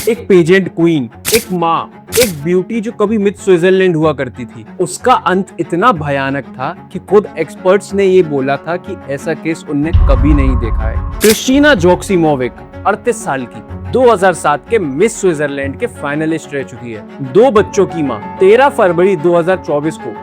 एक pageant queen, एक माँ, एक ब्यूटी जो कभी मिस स्विट्जरलैंड हुआ करती थी। उसका अंत इतना भयानक था कि खुद एक्सपर्ट्स ने ये बोला था कि ऐसा केस उनने कभी नहीं देखा है। क्रिस्टीना जोक्सिमोविक 38 साल की 2007 के मिस स्विट्जरलैंड के फाइनलिस्ट रह चुकी है। 2 बच्चों की माँ 13 फरवरी 2024 को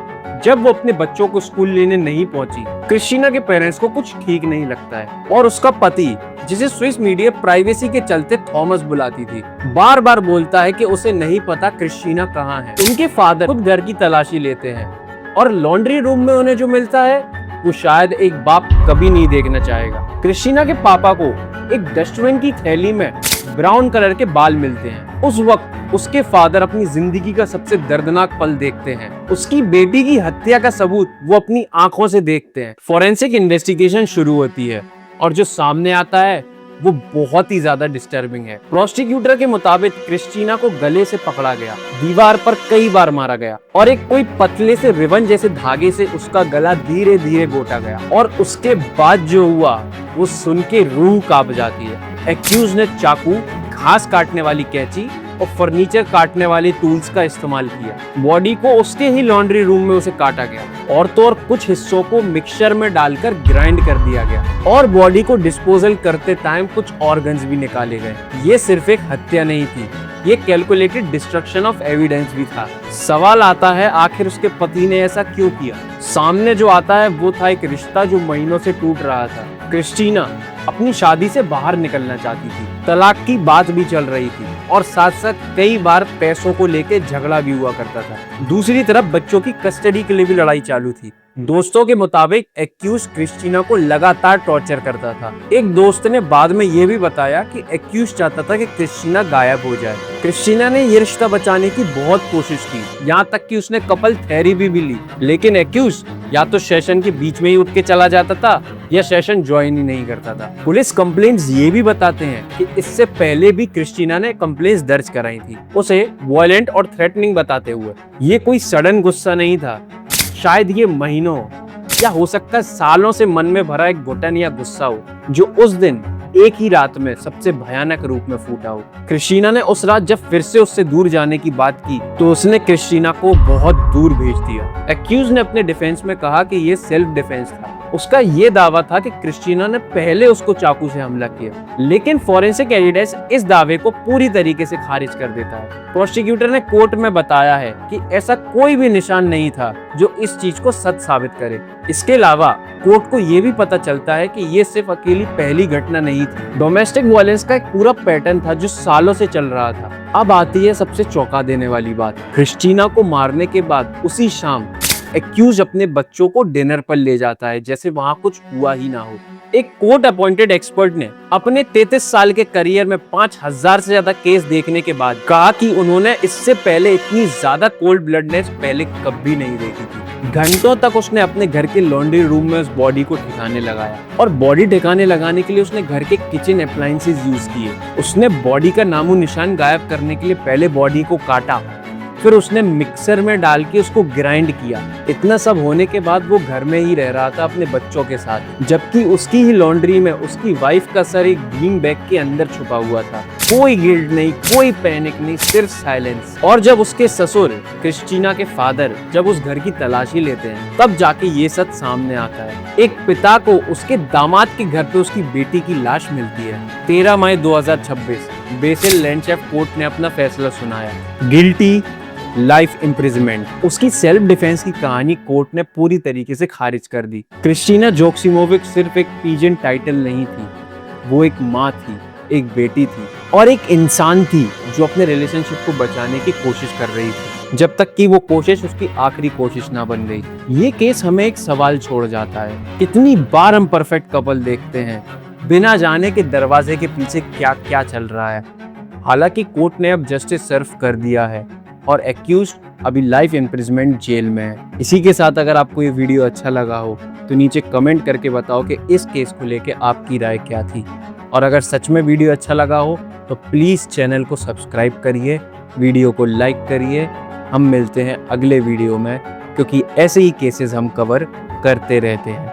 जब वो अपने बच्चों को स्कूल लेने नहीं पहुंची, क्रिस्टीना के पेरेंट्स को कुछ ठीक नहीं लगता है और उसका पति, जिसे स्विस मीडिया प्राइवेसी के चलते थॉमस बुलाती थी, बार बार बोलता है कि उसे नहीं पता क्रिस्टीना कहाँ है। उनके फादर खुद घर की तलाशी लेते हैं और लॉन्ड्री रूम में उन्हें जो मिलता है वो शायद एक बाप कभी नहीं देखना चाहेगा। क्रिस्टीना के पापा को एक डस्टबिन की थैली में ब्राउन कलर के बाल मिलते हैं। उस वक्त उसके फादर अपनी जिंदगी का सबसे दर्दनाक पल देखते हैं। उसकी बेटी की हत्या का सबूत वो अपनी आंखों से देखते हैं। फॉरेंसिक इन्वेस्टिगेशन शुरू होती है और जो सामने आता है वो बहुत ही ज्यादा डिस्टर्बिंग है। प्रोसिक्यूटर के मुताबिक क्रिस्टीना को गले से पकड़ा गया, दीवार पर कई बार मारा गया और एक कोई पतले से रिबन जैसे धागे से उसका गला धीरे धीरे घोटा गया। और उसके बाद जो हुआ वो सुन के रूह कांप जाती है। एक्यूज ने चाकू, घास काटने वाली कैंची और फर्नीचर काटने वाले टूल्स का इस्तेमाल किया। बॉडी को उसके ही लॉन्ड्री रूम में उसे काटा गया और तो और कुछ हिस्सों को मिक्सचर में डालकर ग्राइंड कर दिया गया और बॉडी को डिस्पोजल करते टाइम कुछ ऑर्गन्स भी निकाले गए। ये सिर्फ एक हत्या नहीं थी, ये कैलकुलेटेड डिस्ट्रक्शन ऑफ एविडेंस भी था। सवाल आता है आखिर उसके पति ने ऐसा क्यों किया। सामने जो आता है वो था एक रिश्ता जो महीनों से टूट रहा था। क्रिस्टीना अपनी शादी से बाहर निकलना चाहती थी, तलाक की बात भी चल रही थी और साथ साथ कई बार पैसों को लेके झगड़ा भी हुआ करता था। दूसरी तरफ बच्चों की कस्टडी के लिए भी लड़ाई चालू थी। दोस्तों के मुताबिक एक्यूज क्रिस्टीना को लगातार टॉर्चर करता था। एक दोस्त ने बाद में ये भी बताया कि एक्यूज चाहता था कि क्रिस्टीना गायब हो जाए। क्रिस्टीना ने ये रिश्ता बचाने की बहुत कोशिश की, यहाँ तक कि उसने कपल थेरेपी भी ली, लेकिन एक्यूज या तो सेशन के बीच में ही उठ के चला जाता था या सेशन ज्वाइन ही नहीं करता था। पुलिस कंप्लेंट्स ये भी बताते हैं कि इससे पहले भी क्रिस्टीना ने कंप्लेंट्स दर्ज कराई थी, उसे वायलेंट और थ्रेटनिंग बताते हुए। ये कोई सडन गुस्सा नहीं था, शायद ये महीनों या हो सकता है सालों से मन में भरा एक घुटन या गुस्सा हो जो उस दिन एक ही रात में सबसे भयानक रूप में फूटा हो। क्रिस्टीना ने उस रात जब फिर से उससे दूर जाने की बात की तो उसने क्रिस्टीना को बहुत दूर भेज दिया। एक्यूज ने अपने डिफेंस में कहा कि ये सेल्फ डिफेंस था। उसका ये दावा था कि क्रिस्टीना ने पहले उसको चाकू से हमला किया, लेकिन फॉरेंसिक एविडेंस इस दावे को पूरी तरीके से खारिज कर देता है। प्रोसिक्यूटर ने कोर्ट में बताया है कि ऐसा कोई भी निशान नहीं था जो इस चीज को सच साबित करे। इसके अलावा कोर्ट को ये भी पता चलता है कि ये सिर्फ अकेली पहली घटना नहीं थी। डोमेस्टिक वायलेंस का एक पूरा पैटर्न था जो सालों से चल रहा था। अब आती है सबसे चौंका देने वाली बात। क्रिस्टीना को मारने के बाद उसी शाम एक्यूज अपने बच्चों को डिनर पर ले जाता है जैसे वहां कुछ हुआ ही ना हो। एक कोर्ट अपॉइंटेड एक्सपर्ट ने अपने 33 साल के करियर में 5000 से ज्यादा केस देखने के बाद कहा कि उन्होंने इससे पहले इतनी ज्यादा कोल्ड ब्लडनेस पहले कभी नहीं देखी थी। घंटों तक उसने अपने घर के लॉन्ड्री रूम में उस बॉडी को ठिकाने लगाया और बॉडी ठिकाने लगाने के लिए उसने घर के किचन अप्लायंसेस यूज किए। उसने बॉडी का नामो निशान गायब करने के लिए पहले बॉडी को काटा, फिर उसने मिक्सर में डाल के उसको ग्राइंड किया। इतना सब होने के बाद वो घर में ही रह रहा था अपने बच्चों के साथ, जबकि उसकी ही लॉन्ड्री में उसकी वाइफ का सर एक बीन बैग के अंदर छुपा हुआ था। कोई गिल्ट नहीं, कोई पैनिक नहीं, सिर्फ साइलेंस। और जब उसके ससुर क्रिस्टीना के फादर जब उस घर की तलाशी लेते हैं तब जाके ये सच सामने आता है। एक पिता को उसके दामाद के घर पे उसकी बेटी की लाश मिलती है। 13 मई 2026 बेसिल लैंडशेफ कोर्ट ने अपना फैसला सुनाया, गिल्टी, लाइफ इम्प्रिजमेंट। उसकी सेल्फ डिफेंस की कहानी कोर्ट ने पूरी तरीके से खारिज कर दी। क्रिस्टीना जोक्सिमोविक सिर्फ एक पीजेंट टाइटल नहीं थी, वो एक माँ थी, एक बेटी थी और एक इंसान थी जो अपने रिलेशनशिप को बचाने की कोशिश कर रही थी, जब तक कि वो कोशिश उसकी आखिरी कोशिश ना बन गई। ये केस हमें एक सवाल छोड़ जाता है, कितनी बार हम परफेक्ट कपल देखते हैं बिना जाने के दरवाजे के पीछे क्या क्या चल रहा है। हालांकि कोर्ट ने अब जस्टिस सर्व कर दिया है और एक्यूज अभी लाइफ इम्प्रिजमेंट जेल में है। इसी के साथ अगर आपको ये वीडियो अच्छा लगा हो तो नीचे कमेंट करके बताओ कि इस केस को लेके आपकी राय क्या थी। और अगर सच में वीडियो अच्छा लगा हो तो प्लीज़ चैनल को सब्सक्राइब करिए, वीडियो को लाइक करिए। हम मिलते हैं अगले वीडियो में, क्योंकि ऐसे ही केसेस हम कवर करते रहते हैं।